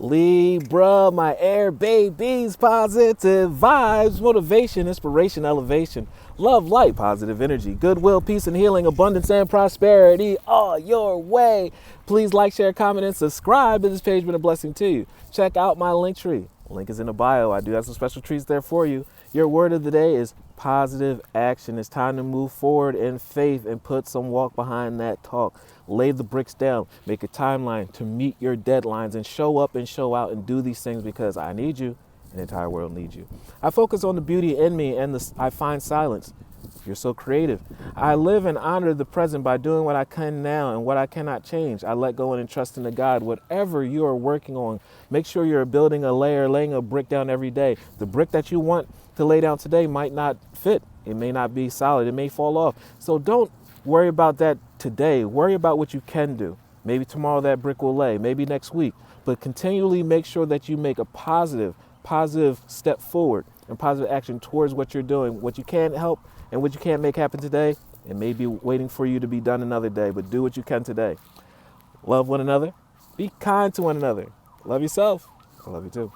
Libra, my air babies, positive vibes, motivation, inspiration, elevation, love, light, positive energy, goodwill, peace and healing, abundance and prosperity all your way. Please like, share, comment, and subscribe. If this page has been a blessing to you, check out my LinkTree. Link is in the bio. I do have some special treats there for you. Your word of the day is positive action. It's time to move forward in faith and put some walk behind that talk. Lay the bricks down, make a timeline to meet your deadlines, and show up and show out and do these things because I need you and the entire world needs you. I focus on the beauty in me and I find silence. You're so creative. I live and honor the present by doing what I can now and what I cannot change. I let go and entrust into God. Whatever you are working on, make sure you're building a layer, laying a brick down every day. The brick that you want to lay down today might not fit. It may not be solid. It may fall off. So don't worry about that today. Worry about what you can do. Maybe tomorrow that brick will lay, maybe next week. But continually make sure that you make a positive step forward and positive action towards what you're doing. What you can't help and what you can't make happen today, it may be waiting for you to be done another day, but do what you can today. Love one another. Be kind to one another. Love yourself. I love you too.